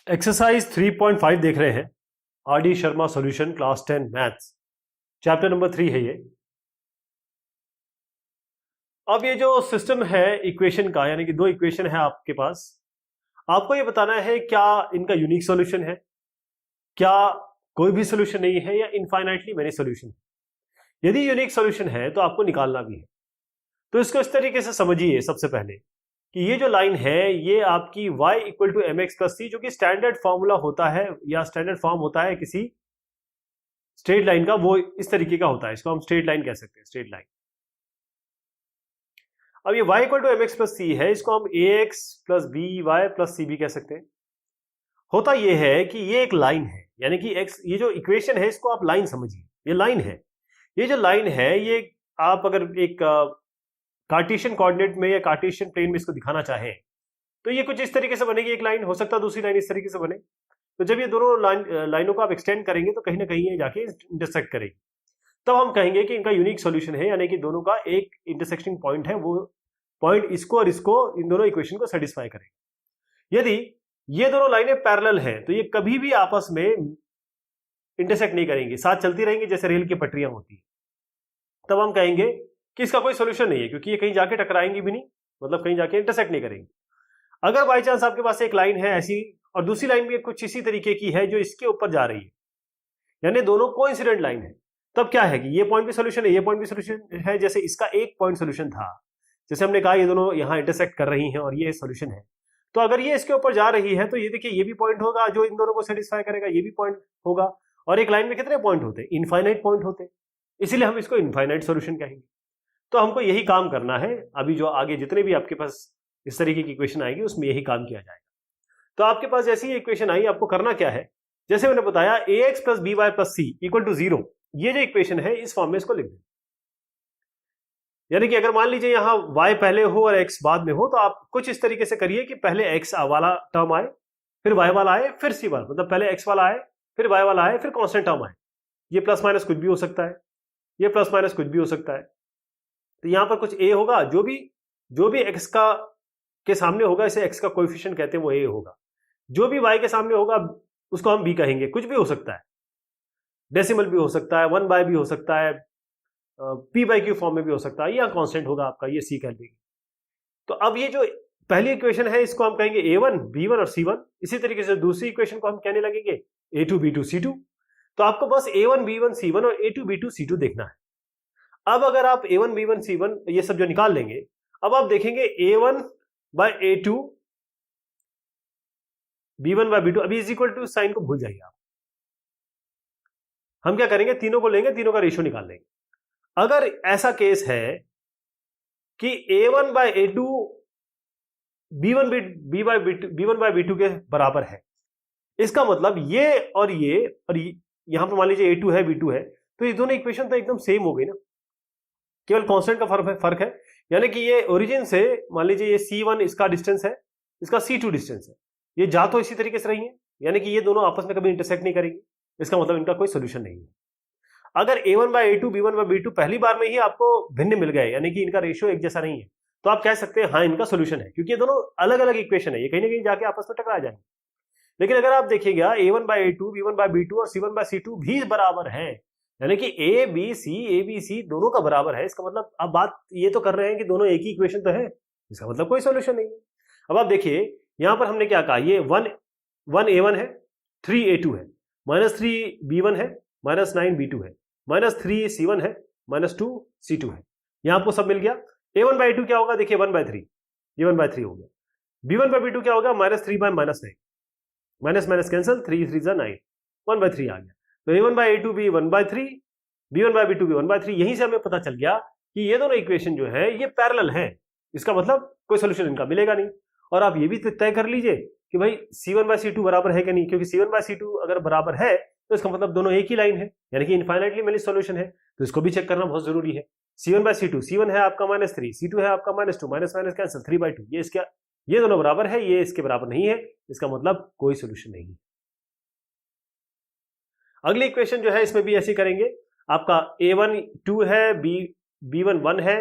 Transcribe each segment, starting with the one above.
Exercise 3.5 देख रहे हैं। R D Sharma solution class 10 maths chapter number 3 है ये। अब ये जो सिस्टम है इक्वेशन का, यानी कि दो इक्वेशन है आपके पास, आपको ये बताना है क्या इनका यूनिक सॉल्यूशन है, क्या कोई भी सॉल्यूशन नहीं है, या इनफाइनाइटली मेनी सॉल्यूशन है। यदि यूनिक सॉल्यूशन है तो आपको निकालना भी है। तो इसको इस तरीके से समझिए सबसे पहले कि ये जो लाइन है ये आपकी y equal to M X plus C, जो कि स्टैंडर्ड फॉर्मूला होता है या स्टैंडर्ड फॉर्म होता है किसी स्ट्रेट लाइन का, वो इस तरीके का होता है। इसको हम स्ट्रेट लाइन कह सकते हैं, स्ट्रेट लाइन। अब ये y equal to M X plus C है, इसको हम A X plus B Y plus C भी कह सकते हैं। होता ये है कि ये एक लाइन है, यानी कि x, ये जो इक्वेशन है इसको आप लाइन समझिए, ये लाइन है। ये जो लाइन है ये आप अगर एक कार्टेशियन कोऑर्डिनेट में या कार्टेशियन प्लेन में इसको दिखाना चाहें तो ये कुछ इस तरीके से बनेगी एक लाइन। हो सकता है दूसरी लाइन इस तरीके से बने। तो जब ये दोनों लाइनों को आप एक्सटेंड करेंगे तो कहीं ना कहीं ये जाके इंटरसेक्ट करेगी, तब हम कहेंगे कि इनका यूनिक सॉल्यूशन है, यानी कि दोनों का एक इंटरसेक्टिंग पॉइंट है, वो पॉइंट इसको और इसको, इन दोनों इक्वेशन को सेटिस्फाई करेगा। यदि ये दोनों लाइनें पैरेलल हैं तो ये कभी भी आपस में इंटरसेक्ट नहीं करेंगी, साथ चलती रहेंगी जैसे रेल की पटरियां होती है। तब हम कहेंगे कि इसका कोई सोल्यूशन नहीं है, क्योंकि ये कहीं जाके टकराएंगी भी नहीं, मतलब कहीं जाके इंटरसेक्ट नहीं करेंगी। अगर बाई चांस आपके पास एक लाइन है ऐसी और दूसरी लाइन भी कुछ इसी तरीके की है जो इसके ऊपर जा रही है, यानी दोनों कोइंसिडेंट लाइन है, तब क्या है कि ये पॉइंट भी सोल्यूशन है, ये पॉइंट भी सोल्यूशन है। जैसे इसका एक पॉइंट सोल्यूशन था, जैसे हमने कहा ये दोनों यहां इंटरसेक्ट कर रही हैं और ये सोल्यूशन है। तो अगर ये इसके ऊपर जा रही है तो ये देखिए, ये भी पॉइंट होगा जो इन दोनों को सेटिस्फाई करेगा, ये भी पॉइंट होगा। और एक लाइन में कितने पॉइंट होते हैं? इनफाइनाइट पॉइंट होते हैं, इसीलिए हम इसको इनफाइनाइट सोल्यूशन कहेंगे। तो हमको यही काम करना है। अभी जो आगे जितने भी आपके पास इस तरीके की इक्वेशन आएगी उसमें यही काम किया जाएगा। तो आपके पास जैसी ये इक्वेशन आई, आपको करना क्या है, जैसे मैंने बताया A X plus B Y plus C equal to 0, ये जो इक्वेशन है इस फॉर्म में इसको लिख दें। यानी कि अगर मान लीजिए यहां y पहले हो और x बाद में हो, तो आप कुछ इस तरीके से करिए कि पहले x वाला टर्म आए, फिर y वाला आए, फिर c वाला, मतलब पहले x वाला आए, फिर y वाला आए, फिर कांस्टेंट टर्म आए। ये प्लस माइनस कुछ भी हो सकता है, ये प्लस माइनस कुछ भी हो सकता है। तो यहां पर कुछ a होगा, जो भी x का के सामने होगा, इसे x का कोएफिशिएंट कहते हैं, वो a होगा। जो भी y के सामने होगा उसको हम b कहेंगे। कुछ भी हो सकता है, डेसिमल भी हो सकता है, 1 बाय भी हो सकता है, p बाई क्यू फॉर्म में भी हो सकता है, या कांस्टेंट होगा आपका, ये c कह देंगे। तो अब ये जो पहली इक्वेशन है इसको हम कहेंगे a1 b1 और c1। इसी तरीके से दूसरी इक्वेशन को हम कहने लगेंगे a2 b2 c2। तो आपको बस a1 b1 c1 और a2 b2 c2 देखना है। अब अगर आप a1 b1 c1 ये सब जो निकाल लेंगे, अब आप देखेंगे a1 bye a2 b1 bye b2, अभी इज इक्वल टू साइन को भूल जाइए आप। हम क्या करेंगे, तीनों को लेंगे, तीनों का रेशियो निकाल लेंगे। अगर ऐसा केस है कि a1 bye a2 b1 bye b2 के बराबर है, इसका मतलब ये और यहां पर मान लीजिए a2 है b2 है, तो ये दोनों इक्वेशन तो एकदम सेम हो गई ना, केवल कांस्टेंट का फर्क है। यानी कि ये ओरिजिन से मान लीजिए ये c1 इसका डिस्टेंस है, इसका c2 डिस्टेंस है, ये जा तो इसी तरीके से रही है, यानी कि ये दोनों आपस में कभी इंटरसेक्ट नहीं करेंगे। इसका मतलब इनका कोई सोल्यूशन नहीं है। अगर a1 bye a2 b1 bye b2 पहली बार में ही आपको भिन्न मिल गए, यानी कि इनका रेशियो एक जैसा नहीं है, तो आप कह सकते हैं हाँ इनका सोल्यूशन है, क्योंकि ये दोनों अलग अलग इक्वेशन है, ये कहीं ना कहीं जाके आपस में टकरा जाएंगे। लेकिन अगर आप देखिएगा a1 bye a2 b1 bye b2 और c1 बाय c2 भी बराबर है, यानी कि a b c दोनों का बराबर है, इसका मतलब अब बात ये तो कर रहे हैं कि दोनों एक ही इक्वेशन तो है, इसका मतलब कोई सोल्यूशन नहीं है। अब आप देखिए यहां पर हमने क्या कहा, ये 1 a1 है, 3 a2 है, -3 b1 है, -9 b2 है, -3 c1 है, -2 c2 है। यहां आपको सब मिल गया। a1 बाय a2 क्या होगा, देखिए 1/3, ये 1/3 हो गया। b1 बाय b2 क्या होगा, -3 बाय -9, माइनस माइनस कैंसिल, 3 3 9, 1/3 आ गया। तो a1 बाय a2 भी 1/3, b1 बाय b2 भी 1/3। यहीं से हमें पता चल गया कि ये दोनों इक्वेशन जो है ये पैरेलल हैं, इसका मतलब कोई सोल्यूशन इनका मिलेगा नहीं। और आप ये भी तय कर लीजिए कि भाई c1 बाय c2 बराबर है कि नहीं, क्योंकि c1 बाय c2 अगर बराबर है तो इसका मतलब दोनों एक ही लाइन है, यानी कि इनफाइनाइटली मेनी सॉल्यूशन है। तो इसको भी चेक करना बहुत जरूरी है। c1 बाय c2, c1 है आपका -3, c2 है आपका -2, माइनस माइनस कैंसिल, 3/2। ये दोनों बराबर है, ये इसके बराबर नहीं है, इसका मतलब कोई सोल्यूशन नहीं है। अगली इक्वेशन जो है इसमें भी ऐसे करेंगे। आपका a1 2 है, b1 1 है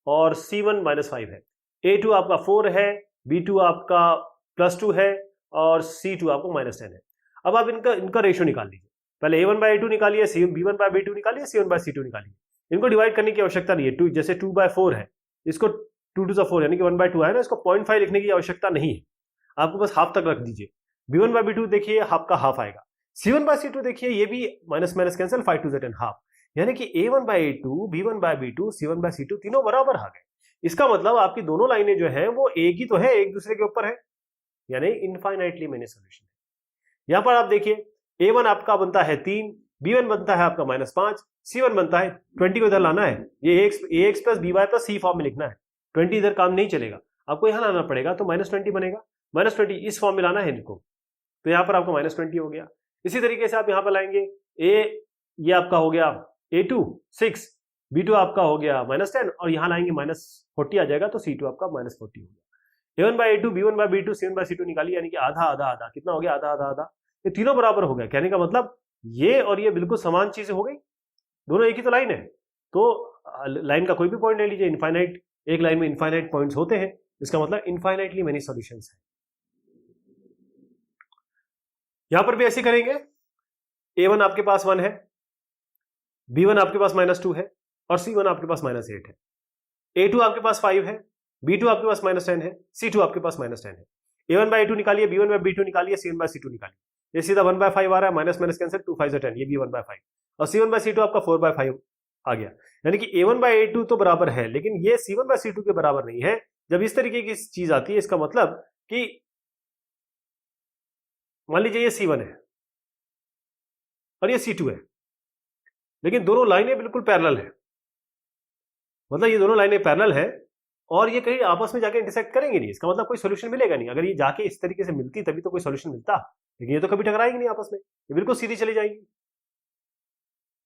और c1 -5 है। a2 आपका 4 है, b2 आपका +2 है और C2 आपको -10 है। अब आप इनका रेशियो निकाल लीजिए। पहले A1/A2 निकालिए, B1/B2 निकालिए, C1/C2 निकालिए। इनको डिवाइड करने की आवश्यकता नहीं है। 2 जैसे 2/4 है, इसको 2 to the 4 यानी कि 1/2 है ना, इसको 0.5 लिखने की आवश्यकता नहीं है, आपको बस हाफ तक रख दीजिए। B1/B2 देखिए हाफ का हाफ आएगा। C1/C2 देखिए ये भी minus minus cancel, 5 to the 10 half, यानी कि A1/A2, B1/B2, C1/C2 तीनों बराबर आ गए। इसका मतलब आपकी दोनों लाइनें जो है वो एक ही तो है, एक दूसरे के ऊपर है, यानी इनफाइनाइटली मैनी सोल्यूशन है। यहां पर आप देखिए A1 आपका बनता है 3, B1 बनता है आपका -5, C1 बनता है 20 को इधर लाना है, ये AX plus BY plus C form में लिखना है। 20 इधर काम नहीं चलेगा, आपको यहां लाना पड़ेगा, तो -20 बनेगा। -20 इस फॉर्म में लाना है इनको, तो यहां पर आपको -20 हो गया। इसी तरीके से आप यहां पर लाएंगे ये आपका हो गया A2 6, B2 आपका हो गया -10 और यहां लाएंगे -40 आ जाएगा, तो C2 आपका -40 हो गया। A1/A2, B1/B2, C1/C2 निकालिए, यानी कि आधा आधा आधा कितना हो गया, आधा आधा आधा, ये तीनों बराबर हो गए। कहने का मतलब ये और ये बिल्कुल समान चीजें हो गई, दोनों एक ही तो लाइन है। तो लाइन का कोई भी पॉइंट ले लीजिए, इनफाइनाइट, एक लाइन में इनफाइनाइट पॉइंट्स होते हैं, इसका मतलब इनफाइनाइटली मेनी सॉल्यूशंस है। यहां पर भी ऐसे करेंगे। A1 आपके पास 1 है, B1 आपके पास -2 है और C1 आपके पास -8 है। A2 आपके पास 5 है, B2 आपके पास -10 है, C2 आपके पास -10 है। A1/A2 निकालिए, B1/B2 निकालिए, C1/C2 निकालिए। ये सीधा 1/5 आ रहा है, माइनस माइनस कैंसिल, 2 5 10, ये भी 1/5 और C1/C2 आपका 4/5 आ गया। यानी कि A1/A2 तो बराबर है, लेकिन ये C1/C2 के बराबर नहीं है। जब इस तरीके की चीज आती है, इसका मतलब कि मान लीजिए ये C1 है और ये C2 है, लेकिन दोनों लाइनें बिल्कुल पैरेलल है, मतलब ये दोनों लाइनें पैरेलल है और ये कहीं आपस में जाके इंटरसेक्ट करेंगे नहीं, इसका मतलब कोई सोल्यूशन मिलेगा नहीं। अगर ये जाके इस तरीके से मिलती तभी तो कोई सोल्यूशन मिलता, लेकिन ये तो कभी टकराएंगे नहीं आपस में, ये बिल्कुल सीधी चली जाएगी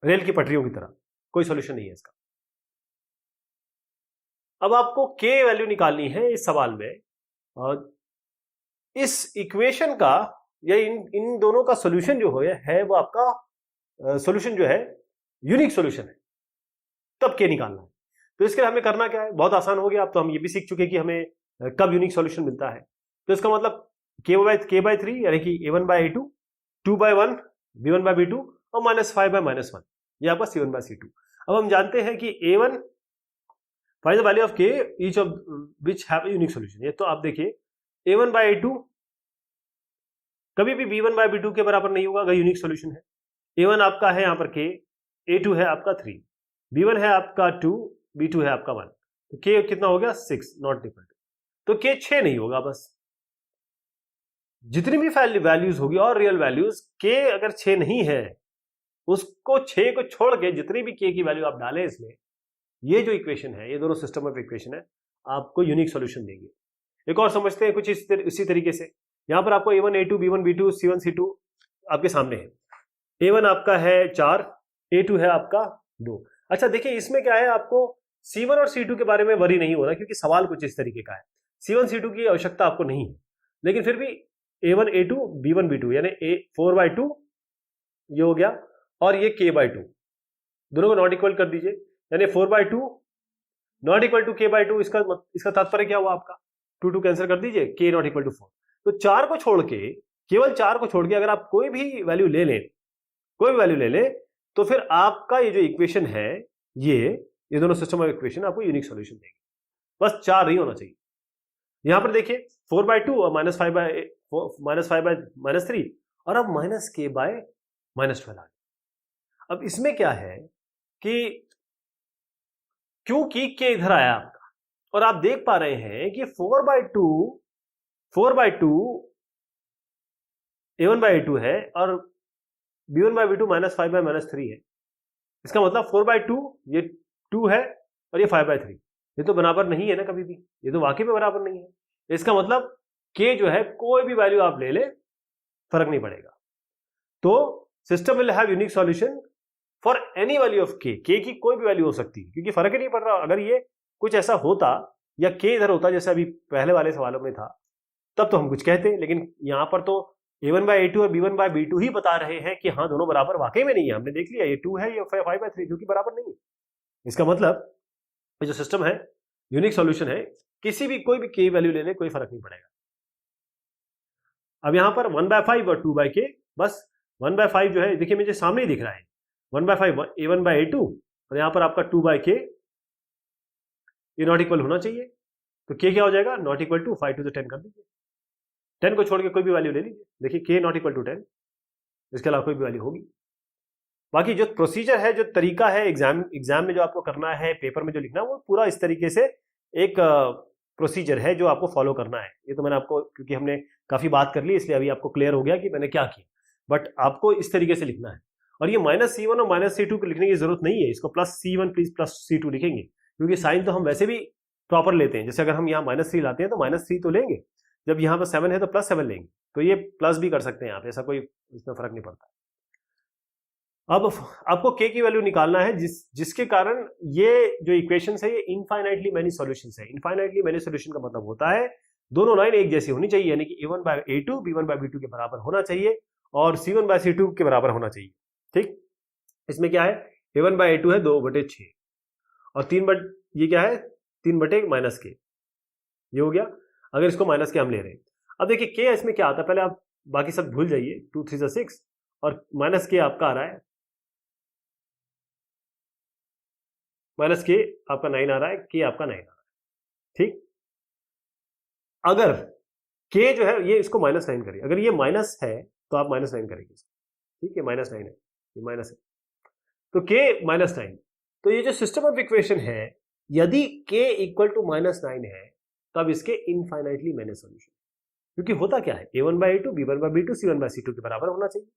रेल की पटरियों की तरह, कोई सोल्यूशन नहीं है इसका। अब आपको के वैल्यू निकालनी है इस सवाल में, और इस इक्वेशन का या इन दोनों का सोल्यूशन जो है वो आपका सोल्यूशन जो है यूनिक सोल्यूशन है, तब के निकालना है। तो इसके लिए हमें करना क्या है, बहुत आसान हो गया। अब तो हम ये भी सीख चुके कि हमें कब यूनिक सॉल्यूशन मिलता है। तो इसका मतलब k/3 यानी कि A1/A2, 2/1 B1/B2 और -5/-1 ये आपका C1/C2। अब हम जानते हैं कि A1 find the value of k each of which have unique solution. ये तो आप देखिए A1/A2 कभी भी B1/B2 के बराबर नहीं होगा अगर यूनिक सॉल्यूशन है। A1 आपका है यहां पर k, A2 है आपका 3, B1 है आपका 2, B2 है आपका 1, तो k कितना हो गया 6, नॉट इक्वल टू, तो k 6 नहीं होगा। बस जितनी भी वैल्यूज होगी और रियल वैल्यूज, k अगर 6 नहीं है, उसको 6 को छोड़ के जितनी भी k की वैल्यू आप डालें इसमें, ये जो इक्वेशन है, ये दोनों सिस्टम ऑफ इक्वेशन है, आपको यूनिक सॉल्यूशन देंगे। एक और समझते हैं कुछ इसी तरीके से। यहां पर आपको A1, A2, B1, B2, C1, C2 आपके सामने है। A1 आपका है 4, A2 है आपका 2। अच्छा देखिए इसमें क्या है, आपको C1 और C2 के बारे में वरी नहीं होना, क्योंकि सवाल कुछ इस तरीके का है। C1 C2 की आवश्यकता आपको नहीं है, लेकिन फिर भी A1 A2 B1 B2 यानी 4/2 ये हो गया, और ये k/2 दोनों को नॉट इक्वल कर दीजिए, यानी 4/2 नॉट इक्वल टू k/2। इसका तात्पर्य क्या हुआ आपका, 2 कैंसिल कर दीजिए, k नॉट इक्वल टू 4। तो 4 को छोड़ के, केवल 4 को छोड़ के अगर आप कोई भी वैल्यू ले लें, कोई भी वैल्यू ले लें, तो फिर आपका ये जो इक्वेशन है, ये दोनों सिस्टम ऑफ इक्वेशन आपको यूनिक सॉल्यूशन देंगे। बस 4 नहीं होना चाहिए। यहां पर देखिए 4/2 और -5/-3 और अब -k/-12 आ गया। अब इसमें क्या है कि क्योंकि k इधर आया आपका, और आप देख पा रहे हैं कि 4/2 A1/A2 है और B1/B2 -5/-3 है। इसका मतलब 4/2 ये 2 है और ये 5/3, ये तो बराबर नहीं है ना कभी भी, ये तो वाकई में बराबर नहीं है। इसका मतलब k जो है कोई भी वैल्यू आप ले ले, फर्क नहीं पड़ेगा। तो system will have unique solution for any value of k की कोई भी वैल्यू हो सकती है, क्योंकि फर्क ही नहीं पड़ रहा। अगर ये कुछ ऐसा होता या k इधर होता जैसे अभी पहले वाले सवालों में था, तब तो हम कुछ कहते, लेकिन यहां पर तो A1/A2 और B1/B2 ही बता रहे हैं कि हाँ दोनों बराबर वाकई में नहीं है। हमने देख लिया ये 2 है, ये 5/3 जो कि बराबर नहीं है। इसका मतलब ये जो सिस्टम है यूनिक सॉल्यूशन है, किसी भी कोई भी k वैल्यू लेने कोई फर्क नहीं पड़ेगा। अब यहाँ पर 1/5 और 2/k, बस 1/5 जो है देखिए मुझे सामने ही दिख रहा है, 1/5 a1/a2 और यहाँ पर आपका 2/k, ये नॉट इक्वल होना चाहिए। तो k क्या हो जाएगा, not equal to 5 to the 10 कर दीजिए, 10 को छोड़ के कोई भी वैल्यू ले लीजिए। देखिए k नॉट इक्वल टू 10, इसके अलावा कोई भी वैल्यू होगी। बाकी जो प्रोसीजर है, जो तरीका है एग्जाम में जो आपको करना है, पेपर में जो लिखना है, वो पूरा इस तरीके से एक प्रोसीजर है जो आपको फॉलो करना है। ये तो मैंने आपको, क्योंकि हमने काफी बात कर ली इसलिए अभी आपको क्लियर हो गया कि मैंने क्या किया, बट आपको इस तरीके से लिखना है। और ये -c1 और -c2 को लिखने की जरूरत नहीं है, इसको +c1 प्लीज +c2 लिखेंगे, क्योंकि साइन तो हम वैसे भी प्रॉपर लेते हैं। जैसे अगर हम यहाँ -3 लाते हैं तो -3 तो लेंगे, जब यहाँ पर 7 है तो +7 लेंगे, तो ये प्लस भी कर सकते हैं आप, ऐसा कोई इसमें फर्क नहीं पड़ता। अब आपको k की वैल्यू निकालना है, जिसके कारण ये जो इक्वेशंस है ये इनफाइनाइटली मैनी सॉल्यूशंस है। इनफाइनाइटली मैनी सॉल्यूशन का मतलब होता है दोनों लाइन एक जैसी होनी चाहिए, यानी कि a1/a2 b1/b2 के बराबर होना चाहिए और c1/c2 के बराबर होना चाहिए। ठीक, इसमें क्या है, a1/a2 है 2/6 और ये क्या है 3/-k, ये हो गया। अगर इसको माइनस के हम ले रहे हैं, अब देखिए k इसमें क्या आता है, पहले आप बाकी सब भूल जाइए, 2 3 6 और -k आपका आ रहा है, -k आपका 9 आ रहा है, k आपका 9 आ रहा है। ठीक, अगर k जो है ये इसको -9 करिए, अगर ये माइनस है तो आप -9 करेंगे, ठीक है, -9 है, ये माइनस है तो k -9। तो ये जो सिस्टम ऑफ इक्वेशन है, यदि k इक्वल टू -9 है तब इसके इनफाइनाइटली मैनी सॉल्यूशन, क्योंकि होता क्या है, a1/a2 b1/b2 c1/c2 के बराबर होना चाहिए,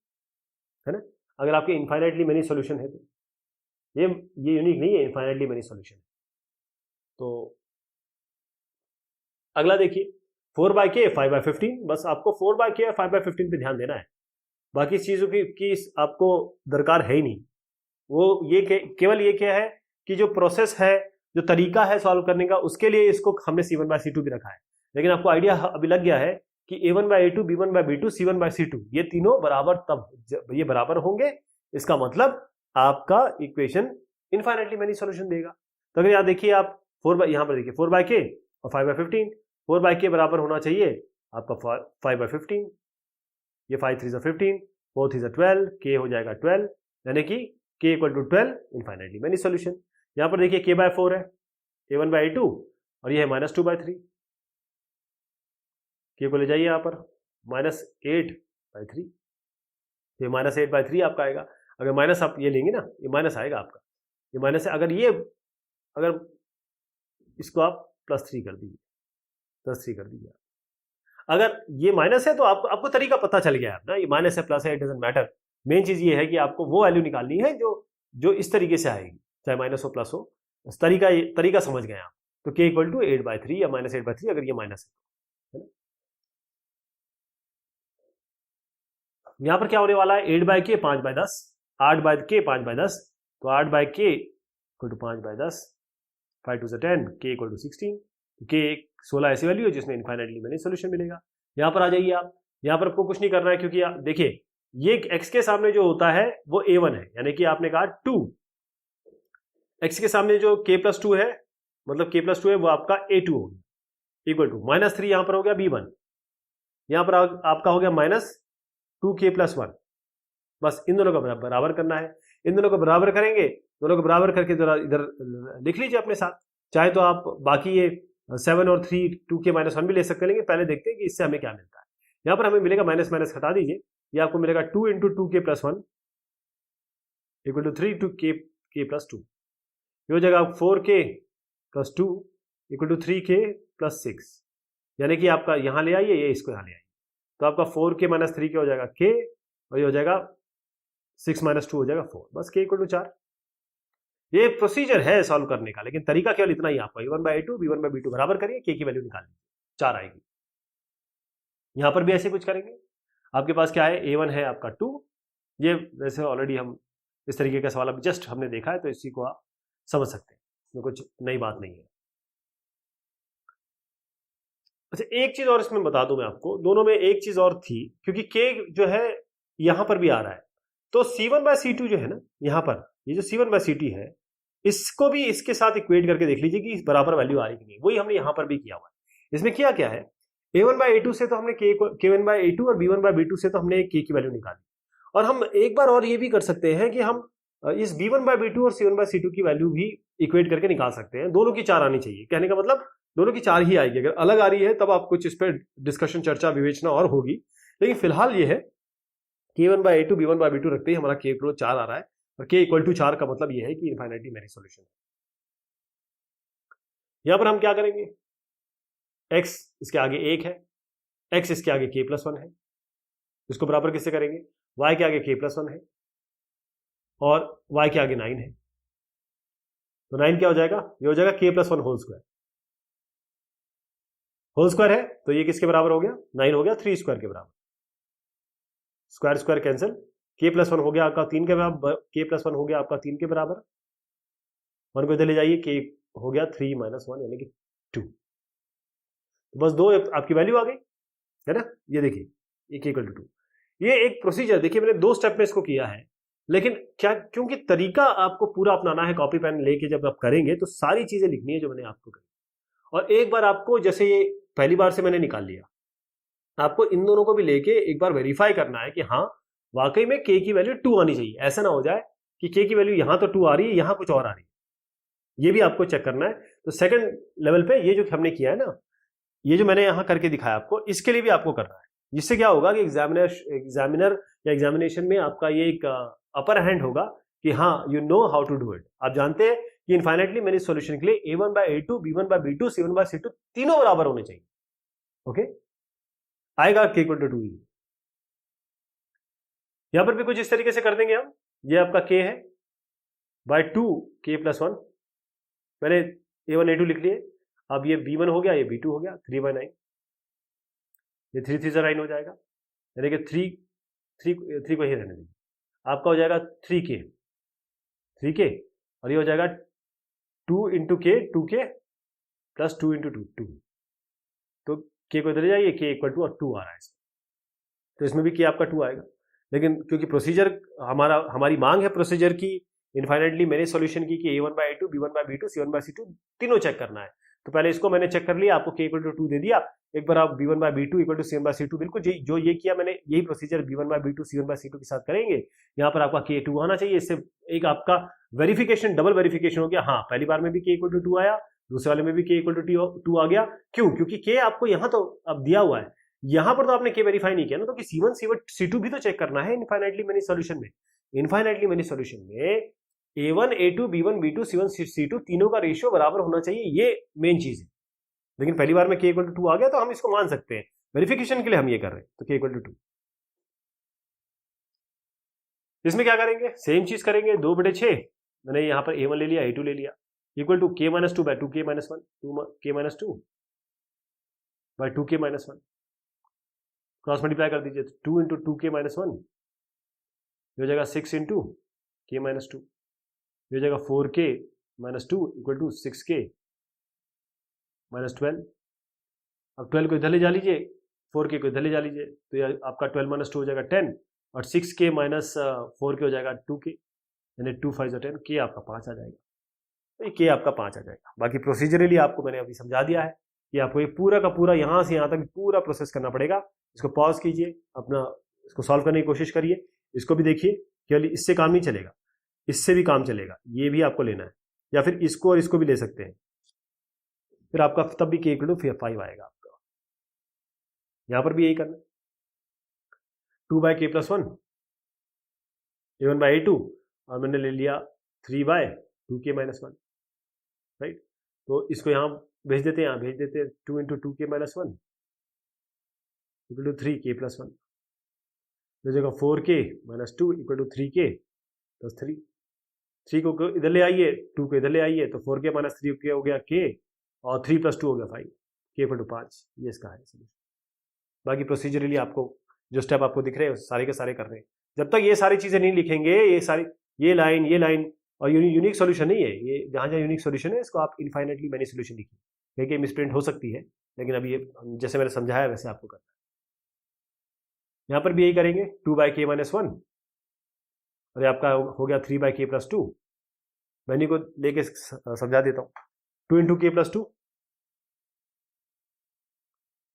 है ना। अगर आपके इनफाइनाइटली मैनी सॉल्यूशन है तो ये यूनिक नहीं है, इनफाइनाइटली मैनी सॉल्यूशन। तो अगला देखिए 4/k 5/15, बस आपको 4/k और 5/15 पे ध्यान देना है, बाकी चीजों की आपको दरकार है ही नहीं। वो ये केवल ये क्या है कि जो प्रोसेस है, जो तरीका है सॉल्व करने का, उसके लिए इसको हमने c1/c2 भी रखा है। लेकिन आपको आइडिया अभी लग गया है कि a1/a2 b1/b2 c1/c2 ये तीनों बराबर तब जब ये बराबर होंगे, इसका मतलब आपका इक्वेशन इनफाइनाइटली मैनी सॉल्यूशन देगा। तो अगर यहाँ देखिए आप यहाँ पर देखिए 4/k और 5/15, 4/k बराबर होना चाहिए आपका 5/15, ये 5 3 15, 4 3 12, k हो जाएगा 12, यानी कि k equal to 12 infinitely many solution. यहाँ पर देखिए k/4 है a1/a2 और ये है -2/3, k को ले जाइए यहाँ पर -8/3, ये -8/3 आपका आएगा। अगर माइनस आप ये लेंगे ना, ये माइनस आएगा आपका, ये माइनस है। अगर इसको आप +3 कर दीजिए, +3 कर दीजिए। अगर ये माइनस है तो आपको तरीका पता चल गया है ना, ये माइनस है प्लस है, इट डजंट मैटर। मेन चीज ये है कि आपको वो वैल्यू निकालनी है जो इस तरीके से आएगी, चाहे माइनस हो प्लस हो, तरीका समझ गए आप। तो k इक्वल टू 8/3 या -8/3 अगर ये माइनस है ना। यहां पर क्या होने वाला है, 8/k 5/10, 8/k 5/10, तो 8/k equal to 5/10, 5 2 10, k equal to 16, k 16 ऐसी वैल्यू है जिसमें इनफाइनाइटली मैनी सॉल्यूशन मिलेगा। यहां पर आ जाइए आप, यहां पर आपको कुछ नहीं करना है, क्योंकि देखिए ये x के सामने जो होता है वो a1 है, यानी कि आपने कहा 2, x के सामने जो k+2 है, मतलब k+2 है वो आपका a2 हो गया, इक्वल टू -3 यहां पर हो गया b1, यहां पर आपका हो गया -2k+1। बस इन दोनों का बराबर करना है, इन दोनों को बराबर करेंगे, दोनों को बराबर करके इधर लिख लीजिए अपने साथ। चाहे तो आप बाकी ये 7 और 3 2k-1 भी ले सकते हैं, लेकिन पहले देखते हैं कि इससे हमें क्या मिलता है। यहां पर हमें मिलेगा माइनस माइनस हटा दीजिए, ये आपको मिलेगा 2 × 2k+1 इक्वल टू 3 2k+2, ये हो जाएगा 4k+2 इक्वल टू 3k+6, यानी कि आपका यहां ले आइए, ये इसको यहां ले आइए, तो आपका 4k - 3k हो जाएगा k, और ये हो जाएगा 6 - 2 हो जाएगा 4, बस k इक्वल टू 4। ये प्रोसीजर है सॉल्व करने का, लेकिन तरीका केवल इतना ही आपका, a1/a2 b1/b2 बराबर करिए, k की वैल्यू निकाल लीजिए, 4 आएगी। यहां पर भी ऐसे कुछ करेंगे। आपके पास क्या है, a1 है आपका 2, ये वैसे ऑलरेडी हम इस तरीके का सवाल अभी जस्ट हमने देखा है, तो इसी को आप समझ सकते हैं, इसमें कुछ नई बात नहीं है। अच्छा, एक चीज और इसमें बता दूं मैं आपको, दोनों में एक चीज और थी, क्योंकि k जो है यहां पर भी आ रहा है, तो c1/c2 जो है ना, यहां पर ये जो c1/c2 है, इसको भी इसके साथ इक्वेट करके देख लीजिए कि इस बराबर वैल्यू आ रही कि नहीं। वही हमने यहां पर भी किया हुआ है। इसमें किया क्या है, a1/a2 से तो हमने k1/a2 और b1/b2 से तो हमने k की वैल्यू निकाली। और हम एक बार और ये भी कर सकते हैं कि हम इस b1/b2 और c1/c2 की वैल्यू भी इक्वेट करके निकाल सकते हैं। दोनों की 4 आनी चाहिए, कहने का मतलब दोनों की 4 ही आएगी। अगर अलग आ रही है तब आप कुछ इस पर डिस्कशन, चर्चा, विवेचना और होगी, लेकिन फिलहाल ये है k1/a2 b1/b2 रखते ही हमारा k = 4 आ रहा है, और k = 4 का मतलब ये है कि इनफाइनाइटली मैनी सॉल्यूशन है। यहां पर हम क्या करेंगे, x इसके आगे 1 है, x इसके आगे k+1 है, इसको बराबर किससे करेंगे, y के आगे k+1 है और y के आगे 9 है, तो 9 क्या हो जाएगा, ये हो जाएगा k+1 होल स्क्वायर है, तो ये किसके बराबर हो गया, 9 हो गया 3 स्क्वायर के बराबर, स्क्वायर स्क्वायर कैंसिल, k+1 हो गया आपका 3 के बराबर, k+1 हो गया आपका 3 के बराबर, 1 को इधर ले जाइए, k हो गया 3 - 1 यानी कि 2, तो बस 2 आपकी वैल्यू आ गई है ना। ये देखिए ये k = 2। ये एक प्रोसीजर, देखिए मैंने 2 स्टेप में इसको किया है, लेकिन क्या, क्योंकि तरीका आपको पूरा अपनाना है, कॉपी पेन लेके जब आप करेंगे तो सारी चीजें लिखनी है जो मैंने आपको कही। और एक बार आपको, जैसे ये पहली बार से मैंने निकाल लिया, आपको इन दोनों को भी लेके एक बार वेरीफाई करना है कि हाँ वाकई में k की वैल्यू 2 आनी चाहिए। ऐसा ना हो जाए कि k की वैल्यू यहां तो 2 आ रही है, यहां कुछ और आ रही है, ये भी आपको चेक करना है। तो सेकंड लेवल पे ये जो हमने किया है ना, ये जो मैंने यहां करके दिखाया आपको, इसके लिए भी आपको करना है, जिससे क्या होगा कि एग्जामिनर या एग्जामिनेशन में आपका ये एक अपर हैंड होगा कि हाँ you know how to do it. आप जानते हैं कि इनफाइनाइटली मैनी सॉल्यूशन के लिए a1/a2 b1/b2 c1/c2 तीनों बराबर होने चाहिए। ओके, आएगा k = 2। यहां पर भी कुछ इस तरीके से कर देंगे हम। ये आपका k है बाय 2 k+1, मैंने a1 a2 लिख लिए। अब ये b1 हो गया, ये b2 हो गया, 3/9, ये 3 3 9 हो जाएगा, यानी कि 3 को ही रहने देंगे, आपका हो जाएगा 3k, और ये हो जाएगा 2 × k, 2k + 2 × 2, तो k को इधर ले जाइए, k = 2 और 2 आ रहा है इसमें, तो इसमें भी k आपका 2 आएगा। लेकिन क्योंकि प्रोसीजर हमारी मांग है प्रोसीजर की, इनफाइनाइटली मेरे सॉल्यूशन की, कि a1/a2 b1/b2 c1/c2 तीनों चेक करना है। तो पहले इसको मैंने चेक कर लिया, आपको k = 2 दे दिया। एक बार आप b1/b2 = c1/c2, बिल्कुल जो ये किया मैंने, यही प्रोसीजर b1/b2 c1/c2 के साथ करेंगे। यहाँ पर आपका k 2 आना चाहिए, इससे एक आपका वेरिफिकेशन, डबल वेरिफिकेशन हो गया। हाँ, पहली बार में भी k = 2 आया, दूसरे वाले में भी k = 2 आ गया। क्यों? क्योंकि k आपको यहाँ तो अब दिया हुआ है, यहां पर तो आपने k वेरीफाई नहीं किया ना, तो कि c1 c2 भी तो चेक करना है इनफाइनाइटली मेनी सॉल्यूशन में। इनफाइनाइटली मेनी सॉल्यूशन में a1 a2 b1 b2 c1 c2 तीनों का रेशियो बराबर होना चाहिए, ये मेन चीज है। लेकिन पहली बार में k = 2 आ गया तो हम इसको मान सकते हैं, वेरिफिकेशन के लिए हम ये कर रहे हैं, तो k = 2। इसमें क्या करेंगे, सेम चीज करेंगे, 2/6, मैंने यहां पर a1 ले लिया, a2 ले लिया, equal to k - 2 / 2k - 1, 2k - 2 / 2k - 1, cross multiply कर दीजिए, 2 × 2k - 1 हो जाएगा 6 × k - 2, हो जाएगा 4k - 2 = 6k - 12। अब 12 को इधर ले जा लीजिए, 4k को इधर ले जा लीजिए, तो ये आपका 12 - 2 हो जाएगा 10, और 6k - 4k हो जाएगा 2k, यानी 2 5 10, k आपका 5 आ जाएगा। तो ये k आपका 5 आ जाएगा। बाकी प्रोसीजरली आपको मैंने अभी समझा दिया है कि आपको ये पूरा का पूरा यहाँ से यहाँ तक पूरा प्रोसेस करना पड़ेगा। इसको पॉज कीजिए, अपना इसको सॉल्व करने की कोशिश करिए, इसको भी देखिए, केवल इससे काम नहीं चलेगा, इससे भी काम चलेगा, ये भी आपको लेना है, या फिर इसको और इसको भी ले सकते हैं, फिर आपका तब भी k = 5 आएगा आपका। यहां पर भी यही करना है, 2/k+1 a1/a2, और मैंने ले लिया 3/2k - 1, राइट। तो इसको यहां भेज देते हैं, यहां भेज देते हैं, 2 × 2k - 1 = 3k+1, हो जाएगा 4k - 2 = 3k + 3, 3 को इधर ले आइए, 2 को इधर ले आइए, तो 4k - 3k हो गया k, और 3 + 2 हो गया 5, k = 5, ये इसका है सॉल्यूशन। बाकी प्रोसीजरली आपको जो स्टेप आपको दिख रहे हैं सारे के सारे कर रहे हैं। जब तक ये सारी चीजें नहीं लिखेंगे, ये सारी, ये लाइन और यूनिक सॉल्यूशन नहीं है ये, जहां जहां यूनिक सॉल्यूशन है इसको आप इनफाइनाइटली मैनी सॉल्यूशन लिखिए, देखिए मिसप्रिंट हो सकती है, लेकिन अभी ये जैसे मैंने समझाया वैसे आपको करना है। यहां पर भी यही करेंगे, 2/k - 1, और ये आपका हो गया 3/k + 2। मैंने को लेके समझा देता हूं, 2 × k + 2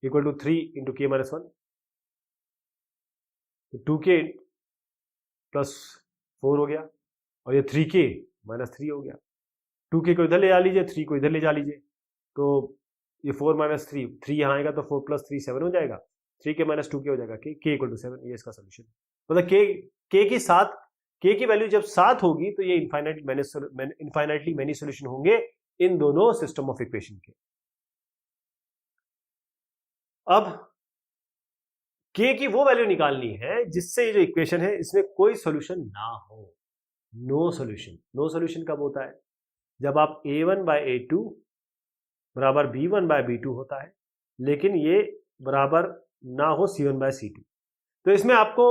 इक्वल टू 3 इंटू के माइनस 1, 2k प्लस 4 हो गया, और ये 3k माइनस 3 हो गया। 2k को इधर ले जा लीजिए, 3 को इधर ले जा लीजिए, तो ये 4 माइनस 3, 3 यहाँ आएगा तो 4 प्लस 3 7 हो जाएगा, 3k माइनस 2k हो जाएगा, k इक्वल टू 7, ये इसका सोल्यूशन। मतलब k की वैल्यू जब 7 होगी तो ये इनफाइनाइटली मैनी सोल्यूशन होंगे इन दोनों सिस्टम ऑफ इक्वेशन के। अब k की वो वैल्यू निकालनी है जिससे ये जो इक्वेशन है इसमें कोई सोल्यूशन ना हो, नो सोल्यूशन। नो सोल्यूशन कब होता है? जब आप a1 बाय a2 बराबर b1 बाय b2 होता है, लेकिन ये बराबर ना हो c1 बाय c2। तो इसमें आपको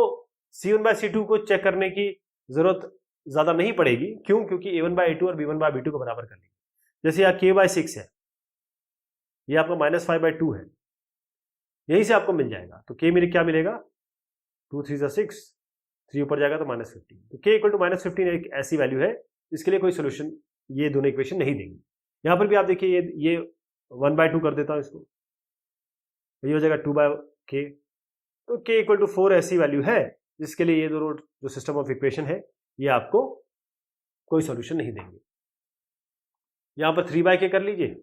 c1 बाय c2 को चेक करने की जरूरत ज्यादा नहीं पड़ेगी। क्यों? क्योंकि a1 बाय a2 और b1 बाय b2 को बराबर कर लेंगे। जैसे यहाँ k बाय 6 है, ये आपका -5 बाय 2 है, यहीं से आपको मिल जाएगा। तो k मेरे क्या मिलेगा? 2 3 6, 3 ऊपर जाएगा तो -15। तो k इक्वल टू -15 एक ऐसी वैल्यू है इसके लिए कोई सोल्यूशन ये दोनों इक्वेशन नहीं देंगी। यहां पर भी आप देखिए ये 1 बाय 2 कर देता हूं इसको, ये हो जाएगा 2 बाय k। तो k इक्वल टू 4 ऐसी वैल्यू है जिसके लिए ये दोनों जो सिस्टम ऑफ इक्वेशन है ये आपको कोई सॉल्यूशन नहीं देंगे। यहां पर 3 बाय k कर लीजिए,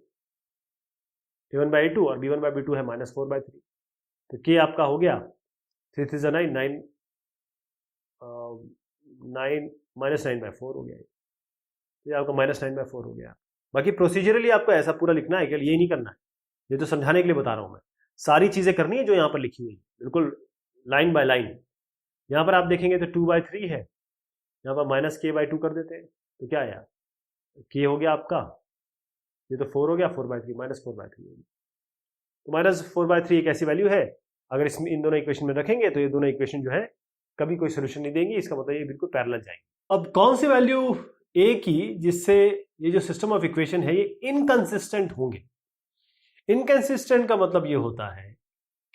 a1 बाय a2 और b1 बाय b2 है -4 बाय 3। तो k आपका हो गया 3 3 9 9 -9 बाय 4 हो गया, ये आपका -9 बाय 4 हो गया। बाकी प्रोसीजरली आपको ऐसा पूरा लिखना है, ये नहीं करना है, ये तो समझाने के लिए बता रहा हूं मैं। सारी चीजें करनी है जो यहाँ पर लिखी हुई है, बिल्कुल लाइन बाय लाइन। यहाँ पर आप देखेंगे तो 2 बाय 3 है, यहाँ पर -k बाय 2 कर देते हैं, तो क्या है यार, k हो गया आपका, ये तो 4 हो गया, 4 बाय 3 -4 बाय 3 होगी। तो -4 बाय 3 एक ऐसी वैल्यू है, अगर इसमें इन दोनों इक्वेशन में रखेंगे तो ये दोनों इक्वेशन जो है कभी कोई सोल्यूशन नहीं देंगी। इसका मतलब ये बिल्कुल पैरेलल जाएंगे। अब कौन सी वैल्यू a की जिससे ये जो सिस्टम ऑफ इक्वेशन है ये इनकंसिस्टेंट होंगे? इनकंसिस्टेंट का मतलब ये होता है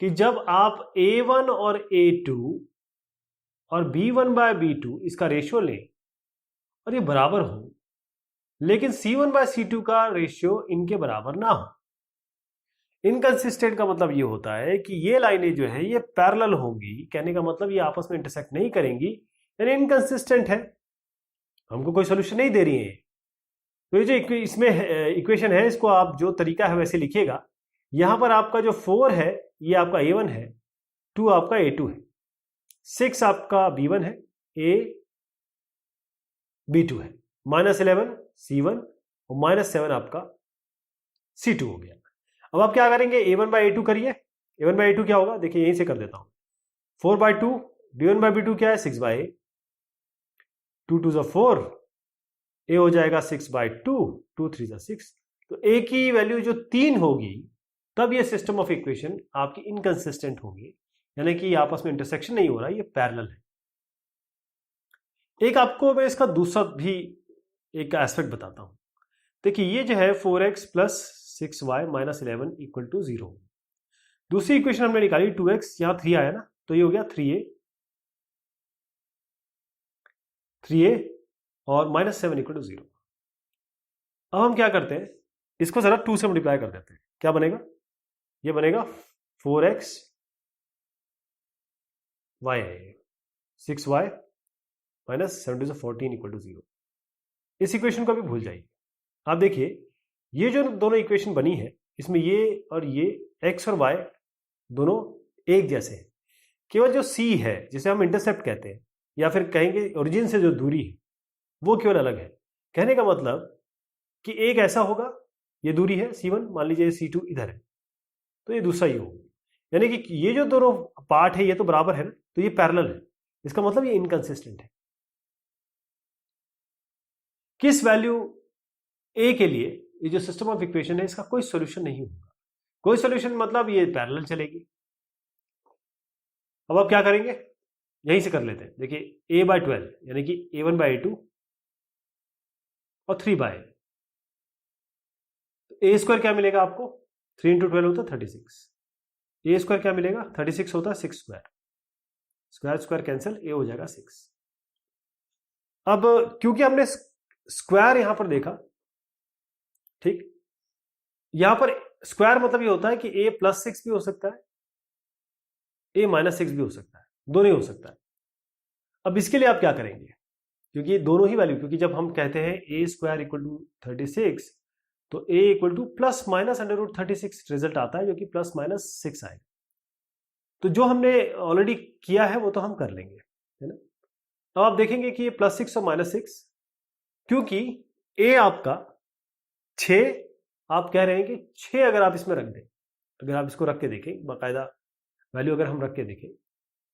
कि जब आप a1 और a2 और b1 बाय b2 इसका रेशियो लें और ये बराबर हो, लेकिन c1 बाय c2 का रेशियो इनके बराबर ना हो। इनकंसिस्टेंट का मतलब ये होता है कि ये लाइनें जो है ये पैरेलल होंगी, कहने का मतलब ये आपस में इंटरसेक्ट नहीं करेंगी, यानी इनकंसिस्टेंट है, हमको कोई सोल्यूशन नहीं दे रही है। तो ये जो इसमें इक्वेशन है इसको आप जो तरीका है वैसे लिखिएगा। यहां पर आपका जो 4 है ये आपका a1 है, 2 आपका a2 है, 6 आपका b1 है, a b2 है, -11 c1 और -7 आपका c2 हो गया। अब आप क्या करेंगे, a1 बाय a2 करिए। a1 बाय a2 क्या होगा, देखिए यहीं से कर देता हूं, 4 बाय 2, b1 बाय b2 क्या है, 6 बाय 2 2 4, a हो जाएगा 6 बाय 2, 2 3 6। तो a की वैल्यू जो 3 होगी तब ये सिस्टम ऑफ इक्वेशन आपकी इनकंसिस्टेंट होगी, यानी कि आपस में इंटरसेक्शन नहीं हो रहा, ये पैरेलल है। एक आपको मैं इसका दूसरा भी एक एस्पेक्ट बताता हूं। देखिए ये जो है 4x plus 6y -11 equal to 0। दूसरी इक्वेशन हमने निकाली 2x, यहां 3 आया ना, तो ये हो गया 3a और -7 इक्वल टू 0। अब हम क्या करते हैं, इसको जरा 2 से मल्टीप्लाई कर देते हैं। क्या बनेगा, ये बनेगा 4x y है, 6y -7 to 14 इक्वल टू 0। इस इक्वेशन को भी भूल जाइए। आप देखिए ये जो दोनों इक्वेशन बनी है इसमें ये और ये x और y दोनों एक जैसे हैं, केवल जो c है जिसे हम इंटरसेप्ट कहते हैं या फिर कहेंगे ओरिजिन से जो दूरी है वो केवल अलग है। कहने का मतलब कि एक ऐसा होगा, ये दूरी है c1, मान लीजिए c2 इधर है, तो ये दूसरा ही होगा, यानी कि ये जो दोनों पार्ट है ये तो बराबर है ना, तो ये पैरेलल है, इसका मतलब ये इनकंसिस्टेंट है। किस वैल्यू a के लिए ये जो सिस्टम ऑफ इक्वेशन है इसका कोई सॉल्यूशन नहीं होगा। कोई सॉल्यूशन मतलब ये पैरेलल चलेगी। अब आप क्या करेंगे, यहीं से कर लेते हैं। देखिए a बाय 12 यानी कि a1 बाय a2 और 3 बाय, a स्क्वायर क्या मिलेगा आपको, 3 इंटू 12 होता है 36, a स्क्वायर क्या मिलेगा, 36 होता है 6 square, square square cancel, a हो जाएगा 6। अब क्योंकि हमने स्क्वायर यहां पर देखा, ठीक, यहां पर स्क्वायर मतलब ये होता है कि a प्लस 6 भी हो सकता है, a माइनस 6 भी हो सकता है, दोनों ही हो सकता है। अब इसके लिए आप क्या करेंगे, क्योंकि दोनों ही वैल्यू, क्योंकि जब हम कहते हैं a स्क्वायर इक्वल टू 36 तो a equal to plus minus under root 36 result आता है, जो कि प्लस माइनस 6 आएगा। तो जो हमने ऑलरेडी किया है वो तो हम कर लेंगे, है ना। अब आप देखेंगे कि ये प्लस 6 और माइनस 6, क्योंकि a आपका 6, आप कह रहे हैं कि 6 अगर आप इसमें रख दें, अगर आप इसको रख के देखें बाकायदा वैल्यू अगर हम रख के देखें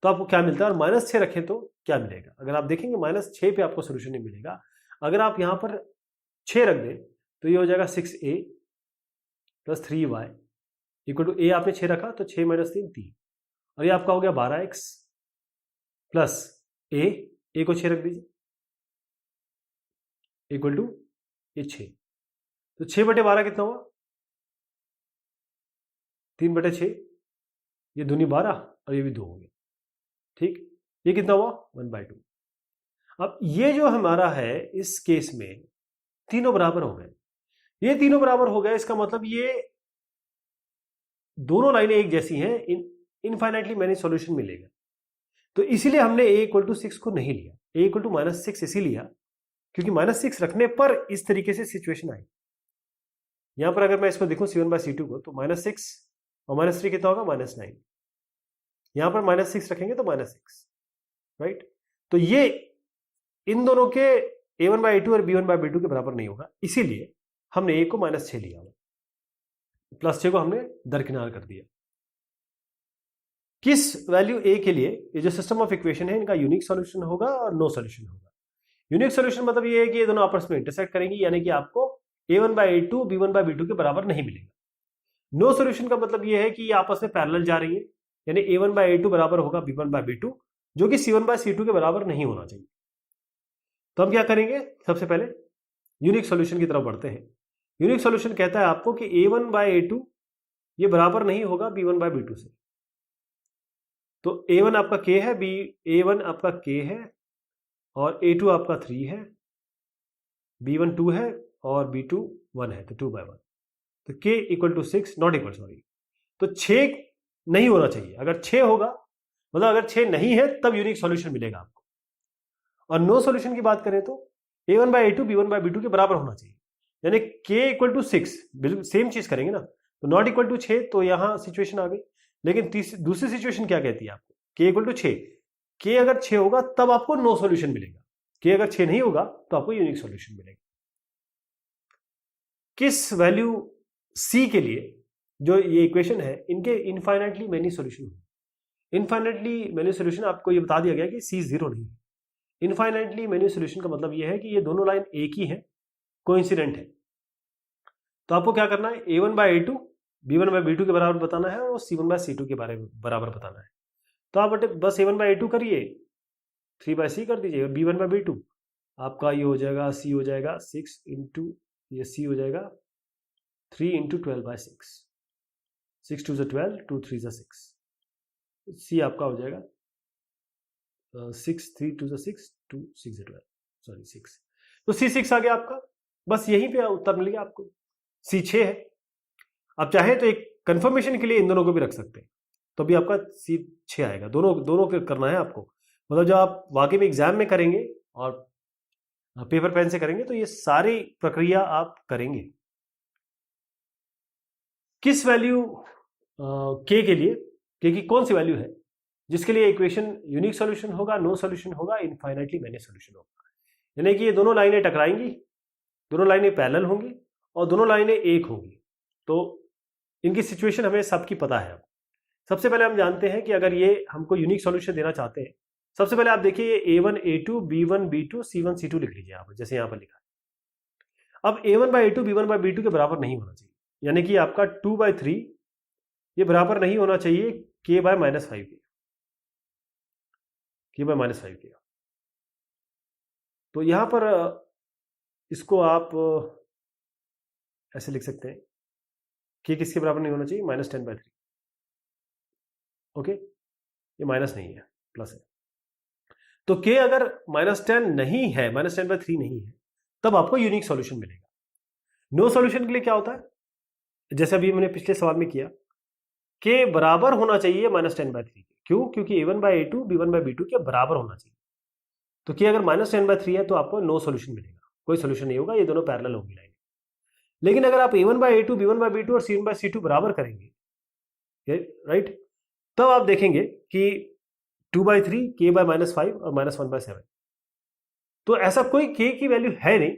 तो आपको क्या मिलता है, और माइनस 6 रखें तो क्या मिलेगा। अगर आप देखेंगे माइनस 6 पे आपको सोल्यूशन नहीं मिलेगा। अगर आप यहां पर 6 रख दें तो ये हो जाएगा 6a plus 3y equal to, a आपने 6 रखा तो 6 माइनस 3 3, और ये आपका हो गया 12x प्लस a को 6 रख दीजिए इक्वल टू ये 6, तो 6/12 कितना हुआ, 3/6, ये दूनी 12 और ये भी 2 हो गया, ठीक। ये कितना हुआ 1/2। अब ये जो हमारा है इस केस में तीनों बराबर हो गए, ये तीनों बराबर हो गए, इसका मतलब ये दोनों लाइनें एक जैसी हैं, इनफाइनाइटली मैनी सॉल्यूशन मिलेगा। तो इसीलिए हमने a इक्वल टू 6 को नहीं लिया, a इक्वल टू माइनस 6 इसी लिया क्योंकि माइनस 6 रखने पर इस तरीके से सिचुएशन आई। यहां पर अगर मैं इसको देखूं C1/C2 को, तो माइनस 6 और माइनस 3 कितना होगा -9, यहां पर माइनस 6 रखेंगे तो -6, राइट। तो ये इन दोनों के a1/a2 और b1/b2 के बराबर नहीं होगा, इसीलिए हमने a को -6 लिया, प्लस 6 को हमने दरकिनार कर दिया। किस वैल्यू a के लिए ये जो सिस्टम ऑफ इक्वेशन है इनका यूनिक सॉल्यूशन होगा और नो सॉल्यूशन होगा। यूनिक सॉल्यूशन मतलब ये है कि ये दोनों आपस में इंटरसेक्ट करेंगी, यानी कि आपको a1/a2 b1/b2 के बराबर नहीं मिलेगा। नो सॉल्यूशन का मतलब ये है कि ये आपस में पैरेलल जा रही है, यानी a1/a2 बराबर होगा b1/b2, जो कि c1/c2 के बराबर नहीं होना चाहिए। तो हम क्या करेंगे, सबसे पहले यूनिक सॉल्यूशन की तरफ बढ़ते हैं। यूनिक सॉल्यूशन कहता है आपको कि a1/a2 ये बराबर नहीं होगा b1/b2 से। तो a1 आपका k है, a1 आपका k है और a2 आपका 3 है, b1 2 है और b2 1 है, तो 2/1। तो k equal to 6 not equal, sorry, तो 6 नहीं होना चाहिए। अगर 6 होगा मतलब अगर 6 नहीं है तब यूनिक सॉल्यूशन मिलेगा आपको। और नो सॉल्यूशन की बात करें तो a1/a2 b1/b2 के बराबर होना चाहिए, यानी k इक्वल टू 6, बिल्कुल सेम चीज करेंगे ना। तो नॉट इक्वल टू 6, तो यहां सिचुएशन आ गई। लेकिन दूसरी सिचुएशन क्या कहती है आपको, k इक्वल टू 6, k अगर 6 होगा तब आपको नो सॉल्यूशन मिलेगा, k अगर 6 नहीं होगा तो आपको यूनिक सॉल्यूशन मिलेगा। किस वैल्यू c के लिए जो ये इक्वेशन है इनके इनफाइनाइटली मेनी सॉल्यूशन होंगे। इनफाइनाइटली मेनी सॉल्यूशन आपको ये बता दिया गया कि c 0 नहीं है। इनफाइनाइटली मेनी सॉल्यूशन का मतलब ये है कि ये दोनों लाइन एक ही है, कोइंसिडेंट है। तो आपको क्या करना है, a1/a2 b1/b2 के बराबर बताना है और c1/c2 के बराबर बताना है। तो आप बस a1/a2 करिए, 3/c कर दीजिए, b1/b2 आपका ये हो जाएगा, c हो जाएगा 6 इंटू ये c हो जाएगा 3 इंटू 12/6, 6 2 12, 2 3 6, c आपका हो जाएगा 6 3 2 6, 2 6 12, सॉरी 6, तो c 6 आ गया आपका। बस यहीं पे उत्तर मिल गया आपको, c 6 है। आप चाहे तो एक कंफर्मेशन के लिए इन दोनों को भी रख सकते हैं, तो भी आपका c 6 आएगा। दोनों करना है आपको, मतलब जब आप वाकई में एग्जाम में करेंगे और पेपर पेन से करेंगे तो ये सारी प्रक्रिया आप करेंगे। किस वैल्यू k के लिए, k की कौन सी वैल्यू है जिसके लिए इक्वेशन यूनिक सॉल्यूशन होगा, नो सॉल्यूशन होगा, इनफाइनाइटली मेनी सॉल्यूशन होगा। यानी कि ये दोनों लाइनें टकराएंगी, दोनों लाइनें पैरेलल होंगी और दोनों लाइनें एक होंगी। तो इनकी सिचुएशन हमें सबकी पता है। अब सबसे पहले हम जानते हैं कि अगर ये हमको यूनिक सॉल्यूशन देना चाहते हैं, सबसे पहले आप देखिए ये a1/a2 b1/b2 c1/c2 लिख लीजिए आप, जैसे यहां पर लिखा है। अब a1/a2 b1/b2 के बराबर नहीं होना चाहिए, यानी कि आपका 2/3 ये बराबर नहीं होना चाहिए k/-5 के, k/-5 के। तो यहां पर इसको आप ऐसे लिख सकते हैं, k किसके बराबर नहीं होना चाहिए, -10/3। ओके, ये माइनस नहीं है, प्लस है। तो k अगर -10 नहीं है, -10/3 नहीं है, तब आपको यूनिक सॉल्यूशन मिलेगा। नो सॉल्यूशन के लिए क्या होता है, जैसे अभी मैंने पिछले सवाल में किया, के बराबर होना चाहिए -10/3 के। क्यों? क्योंकि a1/a2 b1/b2 के बराबर होना चाहिए। तो कि अगर -10/3 है तो आपको नो सोल्यूशन मिलेगा, कोई सोल्यूशन नहीं होगा, ये दोनों पैरेलल होंगी लाइन। लेकिन अगर आप a1/a2 b1/b2 और c1/c2 बराबर करेंगे, राइट, तब आप देखेंगे कि 2/3 k/-5 और -1/7। तो ऐसा कोई k की वैल्यू है नहीं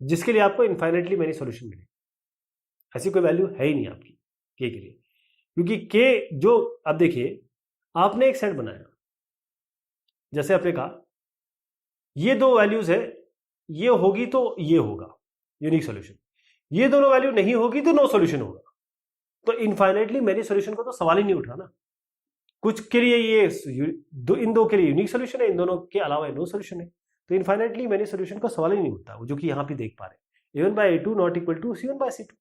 जिसके लिए आपको इनफाइनाइटली मैनी सोल्यूशन मिले। ऐसी कोई वैल्यू है ही नहीं आपकी k के लिए, क्योंकि k जो, अब देखिए आपने एक सेट बनाया, जैसे आपने कहा ये दो वैल्यूज है, ये होगी तो ये होगा यूनिक सोल्यूशन, ये दोनों वैल्यू नहीं होगी तो नो सोल्यूशन होगा। तो इनफाइनाइटली मैनी सोल्यूशन का तो सवाल ही नहीं उठ रहा ना। कुछ के लिए ये इन दो के लिए यूनिक सोल्यूशन है, इन दोनों के अलावा नो सोल्यूशन है, तो इनफाइनाइटली मैनी सोल्यूशन का सवाल ही नहीं उठता, जो कि यहां पे देख पा रहे हैं। a1/a2 not equal to c1/c2।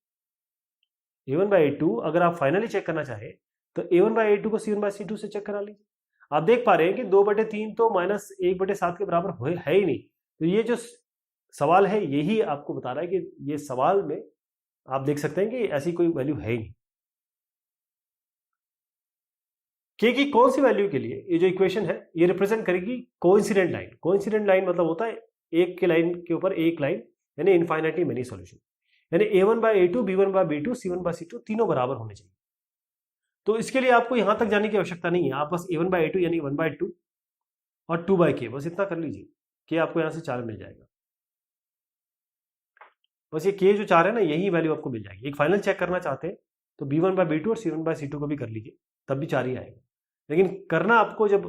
a1/a2 अगर आप फाइनली चेक करना चाहे तो a1/a2 को c1/c2 से चेक करा लीजिए। आप देख पा रहे हैं कि 2/3 तो -1/7 के बराबर है ही नहीं। तो ये जो सवाल है यही आपको बता रहा है कि ये सवाल में आप देख सकते हैं कि ऐसी कोई वैल्यू है ही नहीं। के की कौन सी वैल्यू के लिए ये जो इक्वेशन है ये रिप्रेजेंट करेगी कोइंसिडेंट लाइन। कोइंसिडेंट लाइन मतलब होता है एक के लाइन के ऊपर एक लाइन, यानी इनफाइनाइटली मेनी सॉल्यूशन, यानी a1/a2 b1/b2 c1/c2 तीनों बराबर होने चाहिए। तो इसके लिए आपको यहां तक जाने की आवश्यकता नहीं है, आप बस a1/a2 यानी 1/2 और 2/k बस इतना कर लीजिए, के आपको यहां से 4 मिल जाएगा। बस ये के जो 4 है ना, यही वैल्यू आपको मिल जाएगी। एक फाइनल चेक करना चाहते हैं तो b1/b2 और c1/c2 को भी कर लीजिए, तब भी 4 ही आएगा। लेकिन करना आपको जब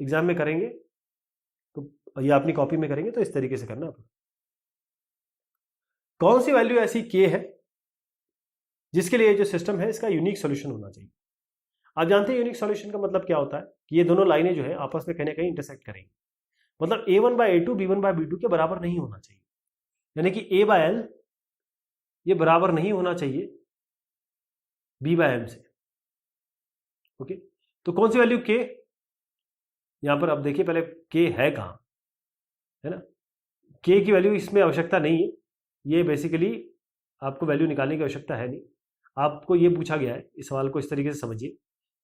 एग्जाम में करेंगे तो ये अपनी कॉपी में करेंगे तो इस तरीके से करना। कौन सी वैल्यू ऐसी के है जिसके लिए जो सिस्टम है इसका यूनिक सॉल्यूशन होना चाहिए। आप जानते हैं यूनिक सॉल्यूशन का मतलब क्या होता है कि ये दोनों लाइनें जो है आपस में कहीं ना कहीं इंटरसेक्ट करेंगी। मतलब a1/a2 b1/b2 के बराबर नहीं होना चाहिए, यानी कि a/l ये बराबर नहीं होना चाहिए b/m से। ओके, तो कौन सी वैल्यू k, यहां पर आप देखिए पहले k है कहां, है ना। k की वैल्यू इसमें आवश्यकता नहीं है, ये बेसिकली आपको वैल्यू निकालने की आवश्यकता है नहीं। आपको ये पूछा गया है, इस सवाल को इस तरीके से समझिए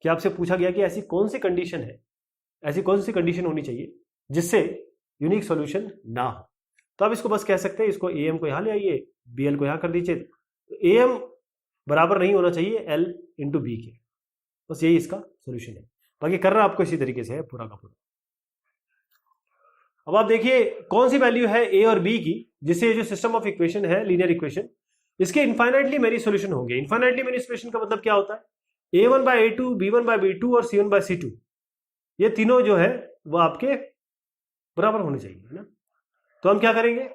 कि आपसे पूछा गया कि ऐसी कौन सी कंडीशन है, ऐसी कौन सी कंडीशन होनी चाहिए जिससे यूनिक सॉल्यूशन ना हो। तो आप इसको बस कह सकते हैं, इसको am को यहां ले आइए, bl को यहां कर दीजिए। तो am बराबर नहीं होना चाहिए l इंटू बी के, बस यही इसका सोल्यूशन है। बाकी करना आपको इसी तरीके से है पूरा का पूरा। अब आप देखिए कौन सी वैल्यू है a और b की जिससे जो सिस्टम ऑफ इक्वेशन है लीनियर इक्वेशन, इसके इनफाइनाइटली मेनी सॉल्यूशन होंगे। इनफाइनाइटली मेनी सॉल्यूशन का मतलब क्या होता है, a1/a2 b1/b2 और c1/c2 ये तीनों जो है वो आपके बराबर होने चाहिए, है ना। तो हम क्या करेंगे,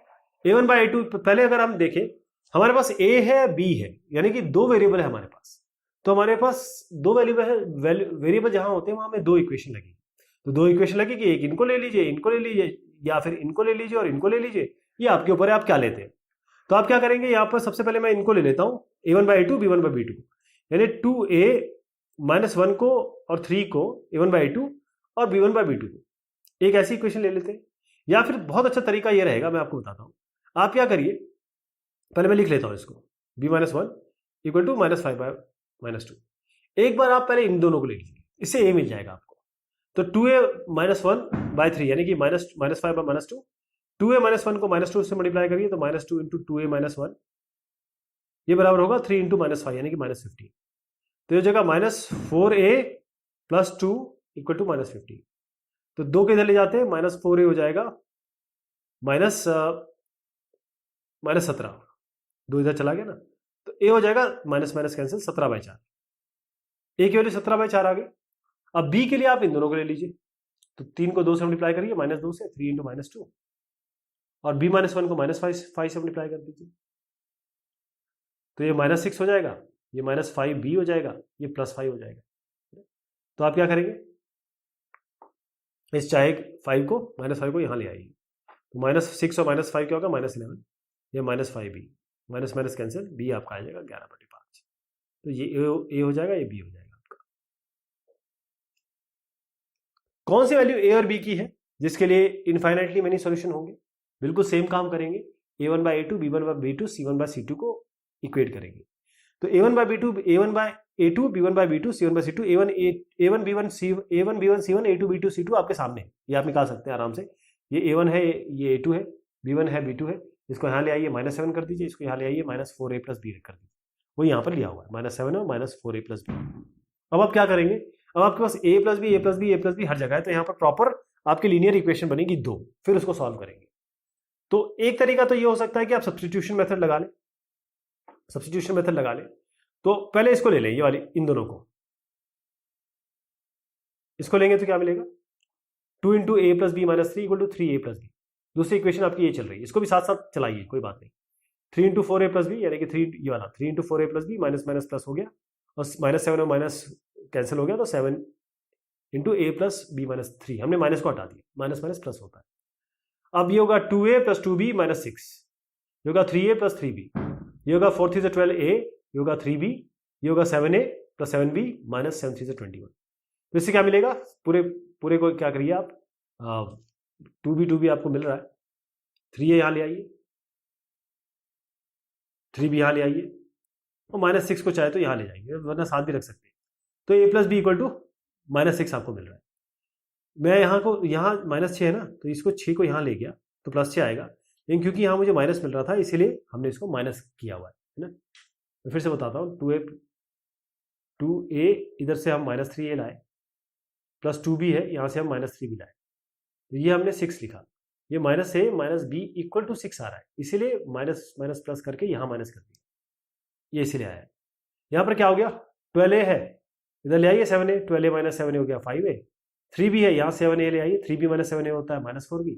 a1/a2 पहले अगर हम देखें, हमारे पास a है b है, यानी कि दो वेरिएबल है हमारे पास। तो हमारे पास दो वेरिएबल जहां होते हैं वहां हमें दो इक्वेशन लगेगी। तो दो इक्वेशन लगेगी, एक इनको ले लीजिए, इनको ले लीजिए, या फिर इनको ले लीजिए और इनको ले लीजिए, ये आपके ऊपर है आप क्या लेते हैं। तो आप क्या करेंगे, यहां पर सबसे पहले मैं इनको ले लेता हूं, a1/a2 b1/b2, यानी 2a-1 को और 3 को a1/a2 और b1/b2 को एक ऐसी इक्वेशन ले लेते हैं। या फिर बहुत अच्छा तरीका ये रहेगा, मैं आपको बताता हूं, आप क्या करिए, पहले मैं लिख लेता हूं इसको, b-1 इक्वल टू -5/-2। एक बार आप पहले इन दोनों को ले लीजिए, इससे a मिल जाएगा आपको। तो 2a-1/3 यानी कि -5/-2, 2a-1 को -2 से मल्टीप्लाई करिए तो -2 इंटू 2a-1 ये बराबर होगा 3 इंटू -5 यानी कि -15। तो ये जगह -4a + 2 इक्वल टू -15। तो दो के इधर ले जाते हैं, -4a हो जाएगा -17, दो इधर चला गया ना, तो a हो जाएगा माइनस माइनस कैंसिल 17/4, a की वैल्यू 17/4 आ गई। अब b के लिए आप इन दोनों को ले लीजिए, तो 3 को 2 से मल्टीप्लाई करिए -2 से, 3 इंटू -2, और b-1 को -5 से मल्टीप्लाई कर दीजिए, तो ये -6 हो जाएगा, ये -5b हो जाएगा, ये +5 हो जाएगा। तो आप क्या करेंगे, इस चाहे 5 को यहां ले आइए, तो -6 और -5 क्या होगा, -11, ये -5b, minus minus cancel, b आपका आ जाएगा 11/5। तो ये a हो जाएगा, ये b हो जाएगा आपका। कौन सी वैल्यू a और b की है जिसके लिए इनफाइनाइटली मेनी सॉल्यूशन होंगे, बिल्कुल सेम काम करेंगे, a1/a2 b1/b2 c1/c2 को इक्वेट करेंगे। तो A1 bye B2, A1 bye A2, B1 bye B2, C1 bye C2, A1 B1 C1, A2 B2 C2 आपके सामने, ये आप निकाल सकते हैं आराम से। ये A1 है, ये A2 है, B1 है, B2 है, इसको यहाँ ले आइए -7 कर दीजिए, इसको यहाँ ले आइए -4A + B कर दीजिए, वो यहाँ पर लिया हुआ है -7 और -4A + B। अब आप क्या करेंगे, अब आपके पास A + B, A + B, A + B हर जगह है, तो यहाँ पर प्रॉपर आपकी लीनियर इक्वेशन बनेगी 2, फिर उसको सॉल्व करेंगे। तो एक तरीका तो ये हो सकता है कि आप सब्स्टिट्यूशन मेथड लगा लें, सब्स्टिट्यूशन मेथड लगा लें। तो पहले इसको ले लें, ये वाली, इन दोनों को, इसको लेंगे तो क्या मिलेगा, 2 × A + B - 3 = 3A + B। दूसरी इक्वेशन आपकी ये चल रही है, इसको भी साथ साथ चलाइए, कोई बात नहीं। 3 × 4A + B यानी कि 3, ये वाला 3 × 4A + B माइनस प्लस हो गया, और -7 और माइनस कैंसिल हो गया, तो 7 × A + B - 3, हमने माइनस को हटा दिया, माइनस माइनस प्लस होता है। अब ये होगा 2A + 2B - 6, ये होगा 3A + 3B, ये होगा 4 3 12A, ये होगा 3B, ये होगा 7A + 7B - 7 3 21। तो इससे क्या मिलेगा, पूरे को क्या करिए आप, 2B आपको मिल रहा है, 3A यहाँ ले आइए, 3B यहाँ ले आइए, और -6 को चाहे तो यहाँ ले जाएंगे, वरना साथ भी रख सकते हैं। तो A + B = -6 आपको मिल रहा है। मैं यहाँ -6 है ना, तो इसको 6 को यहाँ ले गया तो +6 आएगा, लेकिन क्योंकि यहाँ मुझे माइनस मिल रहा था इसीलिए हमने इसको माइनस किया हुआ है ना। मैं फिर से बताता हूँ, 2A इधर से हम -3A लाए, प्लस 2B है, यहाँ से हम -3B लाए, तो ये हमने 6 लिखा, ये -A - B = 6 आ रहा है, इसीलिए माइनस माइनस प्लस करके यहाँ माइनस कर दिया, ये इसीलिए आया है। यहाँ पर क्या हो गया, 12A है, इधर ले आइए 7A, 12A - 7A हो गया 5A, 3B है, यहाँ 7A ले आइए, 3B - 7A होता है -4B,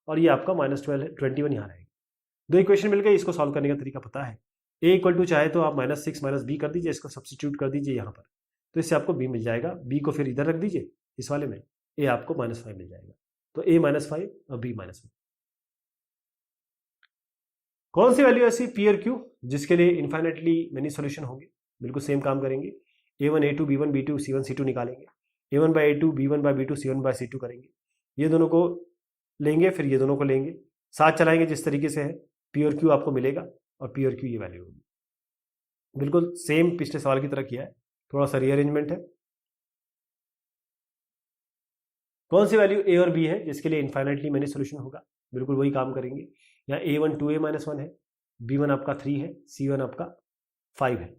और ये आपका -21 यहाँ रहेगा। दो इक्वेशन मिल गई, इसको सॉल्व करने का तरीका पता है। A = चाहे तो आप -6 - B कर दीजिए, इसको सब्स्टिट्यूट कर दीजिए यहाँ पर, तो इससे आपको B मिल जाएगा, B को फिर इधर रख दीजिए इस वाले में, A आपको -5 मिल जाएगा, तो A -5 और B -1। कौन सी वैल्यू ऐसी P और Q जिसके लिए इन्फाइनेटली मेनी सॉल्यूशन होंगे, बिल्कुल सेम काम करेंगे। A1 A2 B1 B2 C1 C2 निकालेंगे, A1 by A2 B1 by B2 C1 by C2 करेंगे, ये दोनों को लेंगे, फिर ये दोनों को लेंगे, साथ चलाएंगे, जिस तरीके से है P और Q आपको मिलेगा, और P और Q ये वैल्यू होगी। बिल्कुल सेम पिछले सवाल की तरह किया है, थोड़ा सा रीअरेंजमेंट है। कौन सी वैल्यू A और B है जिसके लिए इन्फाइनेटली मेनी सॉल्यूशन होगा, बिल्कुल वही काम करेंगे। यहाँ A1 2A - 1 है, B1 आपका 3 है, C1 आपका 5 है,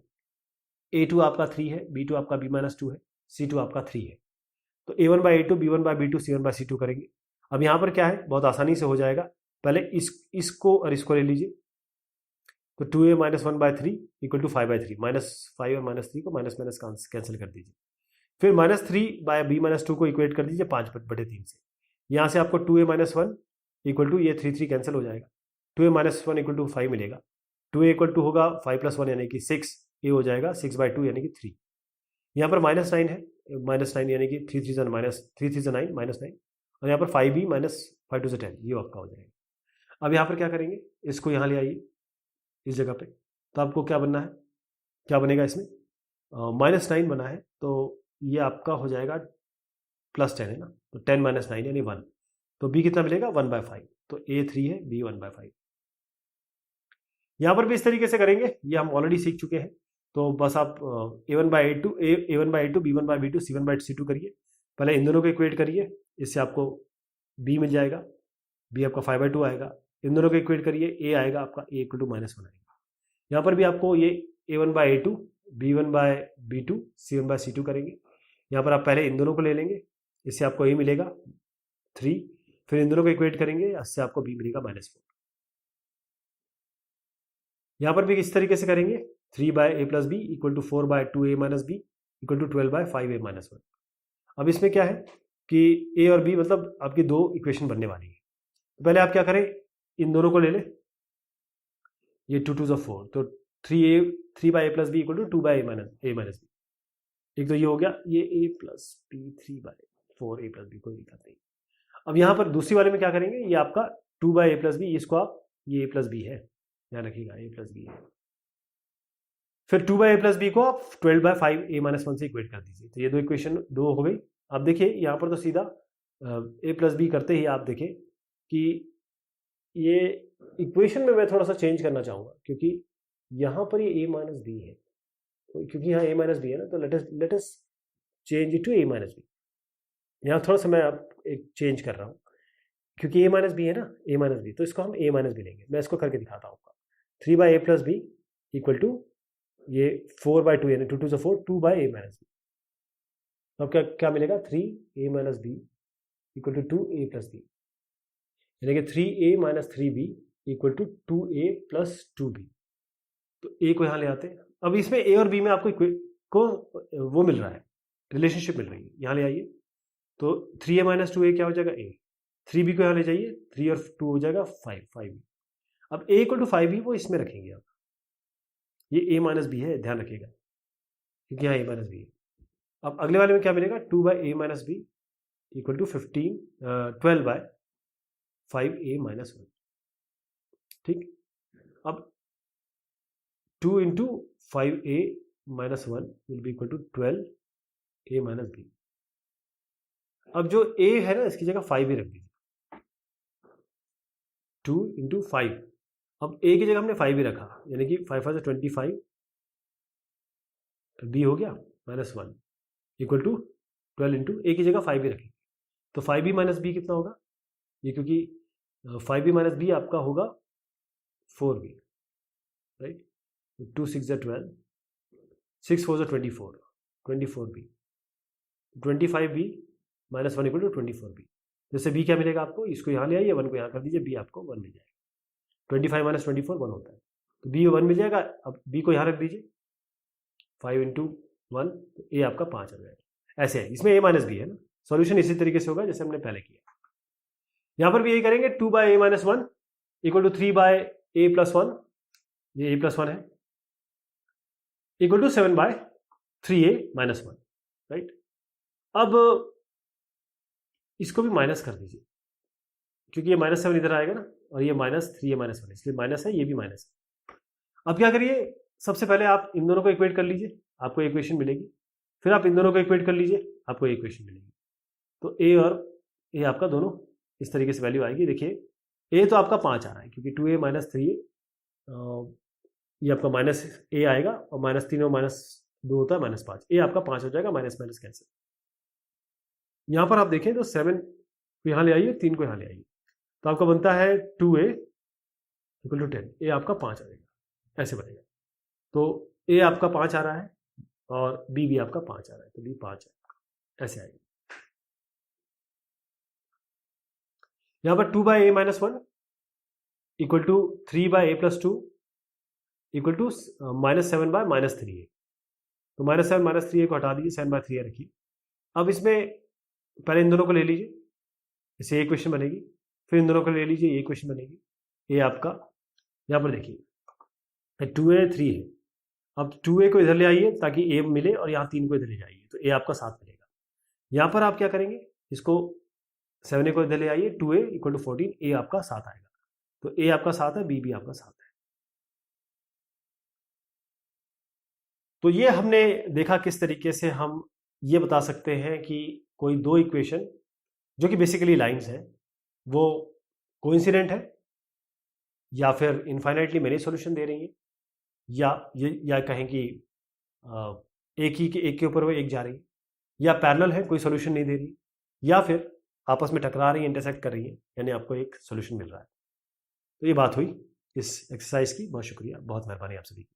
A2 आपका 3 है, B2 आपका B - 2 है, C2 आपका 3 है। तो A1 by A2 B1 by B2 C1 by C2 करेंगे। अब यहाँ पर क्या है, बहुत आसानी से हो जाएगा, पहले इसको और इसको ले लीजिए, तो 2A - 1/3 = 5/3, -5 और -3 को माइनस माइनस कैंसिल कर दीजिए, फिर -3 by B - 2 को इक्वेट कर दीजिए 5/3 से, यहाँ से आपको 2A - 1 = ये 3 कैंसिल हो जाएगा, 2A - 1 = 5 मिलेगा, 2A = होगा 5 + 1 यानी कि 6, A हो जाएगा 6/2 यानी कि 3। यहाँ पर -9 है, -9 यानी कि 3 3 9 -9, और यहाँ पर 5B - 5 2 10, ये आपका हो जाएगा। अब यहाँ पर क्या करेंगे, इसको यहाँ ले आइए इस जगह पे, तो आपको क्या बनना है, क्या बनेगा इसमें, -9 बना है, तो ये आपका हो जाएगा +10 है ना, तो 10 - 9 यानी 1, तो B कितना मिलेगा 1/5, तो A 3 है, B 1/5। यहाँ पर भी इस तरीके से करेंगे, ये हम ऑलरेडी सीख चुके हैं, तो बस आप A1 by A2 B1 by B2 C1 by C2 करिए, पहले इन दोनों को इक्वेट करिए, इससे आपको B मिल जाएगा, B आपका 5/2 आएगा, इन दोनों को इक्वेट करिए, A आएगा आपका A = -1 आएगा। यहाँ पर भी आपको ये A1 by A2 B1 by B2 C1 by C2 करेंगे, यहाँ पर आप पहले इन दोनों को ले लेंगे, इससे आपको A मिलेगा 3, फिर इन दोनों को इक्वेट करेंगे, इससे आपको B मिलेगा -4। यहाँ पर भी इस तरीके से करेंगे, 3/A + B = 4/2A - B = 12/5A - 1। अब इसमें क्या है कि A और B मतलब आपकी दो इक्वेशन बनने वाली है, तो पहले आप क्या करें, इन दोनों को ले लें, ये 2 2 4, तो 3/A + B = 2/A - B, एक तो ये हो गया, ये A + B 3/4A + B, कोई दिक्कत नहीं। अब यहाँ पर दूसरी वाले में क्या करेंगे, ये आपका 2/A + B, इसको आप, ये A + B है, ध्यान रखिएगा A + B है, फिर 2/A + B को आप 12/5A - 1 से इक्वेट कर दीजिए, तो ये दो इक्वेशन दो हो गई। अब देखिए यहाँ पर तो सीधा A + B करते ही आप देखें कि ये इक्वेशन में मैं थोड़ा सा चेंज करना चाहूँगा, क्योंकि यहाँ पर ये A - B है, क्योंकि यहाँ a माइनस बी है ना, तो let us change it to a minus b. यहाँ थोड़ा सा मैं अब एक चेंज कर रहा हूँ, क्योंकि a माइनस बी है ना, a माइनस बी, तो इसको हम a माइनस बी लेंगे। मैं इसको करके दिखाता हूँ। 3 by a plus b equal to ये 4 बाई 2 यानी 2 to 4, 2 by a minus b. अब क्या मिलेगा, 3a minus b equal to 2a plus b, यानी कि 3a minus 3b equal to 2a plus 2b। तो a को यहाँ ले आते हैं। अब इसमें a और b में आपको वो मिल रहा है, रिलेशनशिप मिल रही है। यहाँ ले आइए, तो 3a माइनस 2a क्या हो जाएगा, a। 3b को यहाँ ले जाइए, 3 और 2 हो जाएगा 5b। अब a इक्वल टू 5b वो इसमें रखेंगे आप, ये a माइनस बी है, ध्यान रखिएगा, क्योंकि यहाँ a माइनस बी है। अब अगले वाले में क्या मिलेगा, 2 by a minus b equal to 12 by 5a minus 1। ठीक, अब 2 into 5a minus 1 will be equal to 12a minus b. अब जो a है ना, इसकी जगह 5a रख दीजिए, 2 इंटू 5। अब a की जगह हमने 5 ही रखा, यानी कि 5 5 25, b हो गया minus 1 equal to 12 into a की जगह 5 ही रखेंगे, तो 5b माइनस b कितना होगा, ये क्योंकि 5b माइनस b आपका होगा 4b, right. 2 6 12, 6 4 24, 24b, 25b minus 1 equal to 24b। जैसे b क्या मिलेगा आपको, इसको यहाँ ले आइए, 1 को यहाँ कर दीजिए, b आपको 1 मिल जाएगा। 25 माइनस 24 1 होता है, तो b 1 मिल जाएगा। अब b को यहाँ रख दीजिए, 5 इंटू 1, तो a आपका 5 आ जाएगा। ऐसे है, इसमें a माइनस बी है ना। सॉल्यूशन इसी तरीके से होगा जैसे हमने पहले किया। यहाँ पर भी यही करेंगे, 2 by a minus 1 equal to 3 by a plus 1, ये a प्लस 1 है, equal to 7 by 3a minus 1, right. अब इसको भी माइनस कर दीजिए, क्योंकि ये माइनस 7 इधर आएगा ना, और ये माइनस 3a माइनस 1, इसलिए माइनस है, ये भी माइनस है। अब क्या करिए, सबसे पहले आप इन दोनों को इक्वेट कर लीजिए, आपको इक्वेशन मिलेगी। फिर आप इन दोनों को इक्वेट कर लीजिए, आपको इक्वेशन मिलेगी। तो a और a आपका दोनों इस तरीके से वैल्यू आएगी। देखिए a तो आपका 5 आ रहा है, क्योंकि 2a माइनस 3a, ये आपका माइनस a आएगा, और माइनस 3 और माइनस 2 होता है माइनस 5, a आपका 5 हो जाएगा, माइनस माइनस कैंसिल। यहाँ पर आप देखें तो 7 को यहाँ ले आइए, 3 को यहाँ ले आइए, तो आपका बनता है 2a इक्वल टू 10, a आपका 5 आ जाएगा, ऐसे बनेगा। तो a आपका 5 आ रहा है और b भी आपका 5 आ रहा है, तो b 5 है, ऐसे आएगा। यहाँ पर 2 by a minus 1 equal to 3 by a plus 2 equal to minus 7 by minus 3a। तो माइनस 7 माइनस 3a को हटा दीजिए, 7 बाय 3a रखिए। अब इसमें पहले इन दोनों को ले लीजिए, इससे एक क्वेश्चन बनेगी, फिर इन दोनों को ले लीजिए, ये क्वेश्चन बनेगी। ये आपका यहाँ पर देखिए 2a 3 है, अब 2a को इधर ले आइए ताकि a मिले, और यहाँ 3 को इधर ले जाइए, तो a आपका 7 मिलेगा। यहाँ पर आप क्या करेंगे, इसको 7a को इधर ले आइए, 2a इक्वल टू 14, a आपका 7 आएगा, तो a आपका 7 है, b भी आपका 7 है। तो ये हमने देखा किस तरीके से हम ये बता सकते हैं कि कोई दो इक्वेशन जो कि बेसिकली लाइंस हैं, वो कोइंसिडेंट है, या फिर इनफाइनाइटली मेनी सॉल्यूशन दे रही है, या कहें कि एक के ऊपर वो एक जा रही है, या पैरेलल है, कोई सॉल्यूशन नहीं दे रही, या फिर आपस में टकरा रही है, इंटरसेक्ट कर रही है, यानी आपको एक सॉल्यूशन मिल रहा है। तो ये बात हुई इस एक्सरसाइज की। बहुत शुक्रिया, बहुत मेहरबानी आप सभी की।